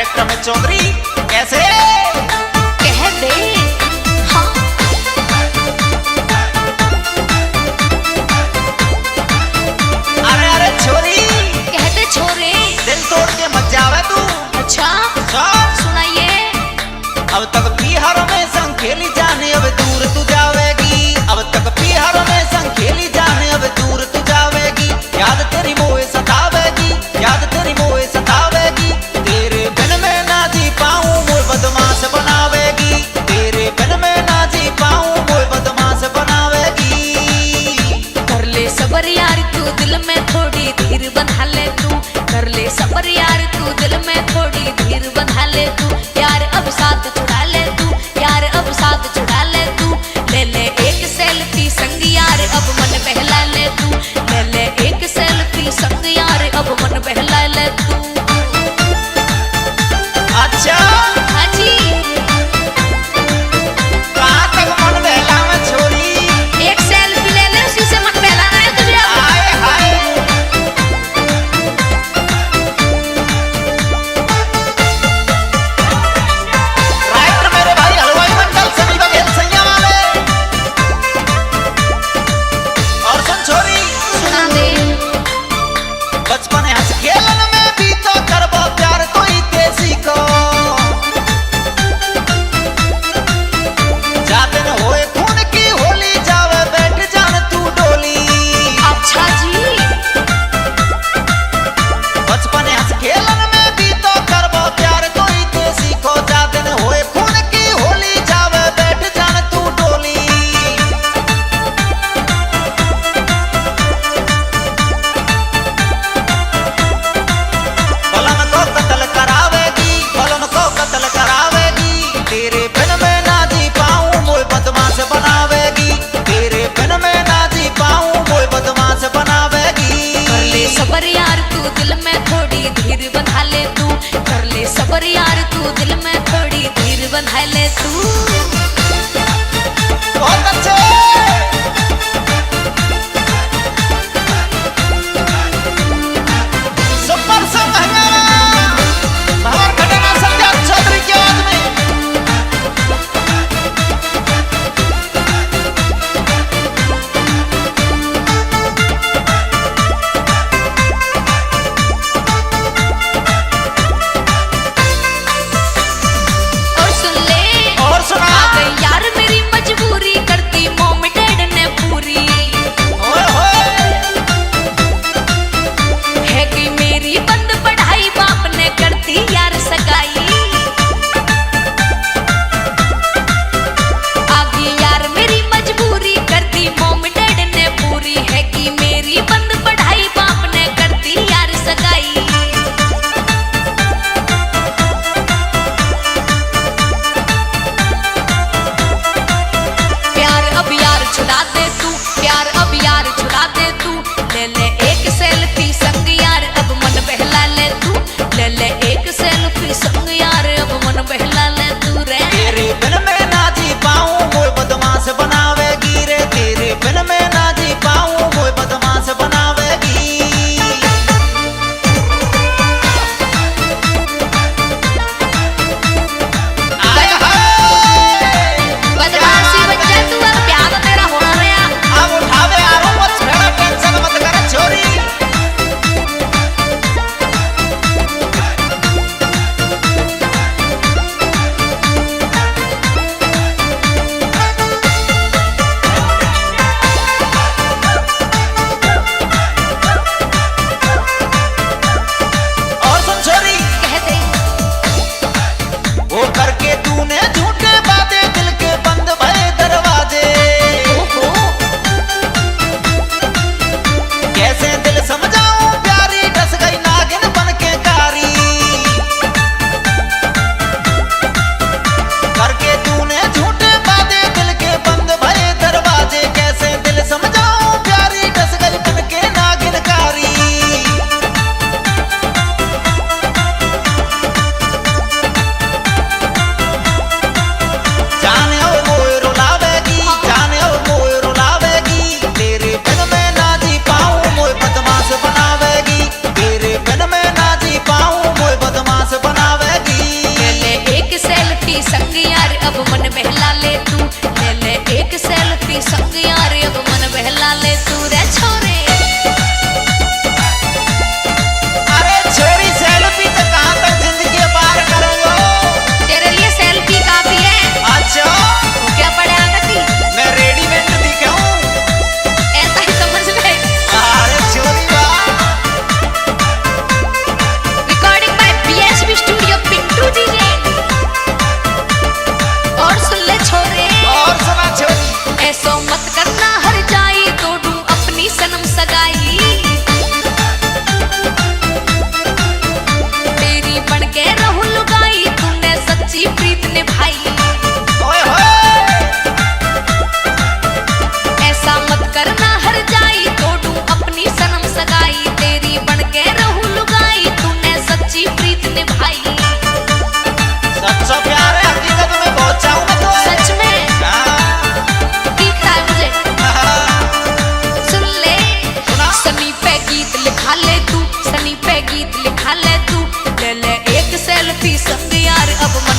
Writer में चौधरी कैसे कह दे। हाँ अरे अरे छोरी कह दे छोरे। दिल तोड़ के मत जावे तू। अच्छा सुन सुनाइए। अब तक बिहार में संग खेली जाने अब दूर तू जावेगी। अब तक बिहार में संग खेली जाने अब दूर तू जावेगी। याद तेरी मोए सतावेगी, याद तेरी मोए सतावेगी। तेरे बिन मैं ना जी पाऊं मोए बदमाश बनावेगी। तेरे बिन मैं ना जी पाऊं मोए बदमाश बनावेगी। कर ले सबर यार तू दिल में थोड़ी धीर बंधा ले तू। कर ले सबर यार तू दिल में थोड़ी धीर बंधा ले तू। यार अब साथ छुड़ा ले तू, यार अब साथ छुड़ा ले तू। ले ले एक सेल्फी संग यार अब मन बहला ले तू। ले ले एक सेल्फी संग यार अब मन बहला ले तू। अच्छा हाँ जी कहाँ तक मन बहलावे छोरी। एक सेल्फी ले ले उसी से मन बहलाना है तुझे अब। हाय हाय राइटर मेरे भाई हलवाई मंडल सभी बघेल सैया वाले। और सुन छोरी सुना दे। बचपन हंस खेलन में भी तो करबो प्यार तो ही ते सीखो। जाते न होए खून की होली जावे बैठ जान तू डोली। अच्छा जी बचपन हंस खेलन में भी तो करबो प्यार तो ही ते सीखो। जाते न होए खून की होली जावे बैठ जान तू डोली। फलन को कत्ल करावेगी, फलन को कत्ल करावेगी। तेरे बिन मैं ना जी पाऊं मोए बदमाश बनावेगी। तेरे बिन मैं ना जी पाऊं मोए बदमाश बनावेगी। कर ले सबर यार तू दिल में थोड़ी धीर बंधा ले तू। कर ले सबर यार तू दिल में थोड़ी धीर बंधा ले तू। बहुत अच्छे सुपर संग हंगामा भंवर घटना संध्या चौधरी की आवाज में। और सुन ले और सुना रखती संग यार अब मन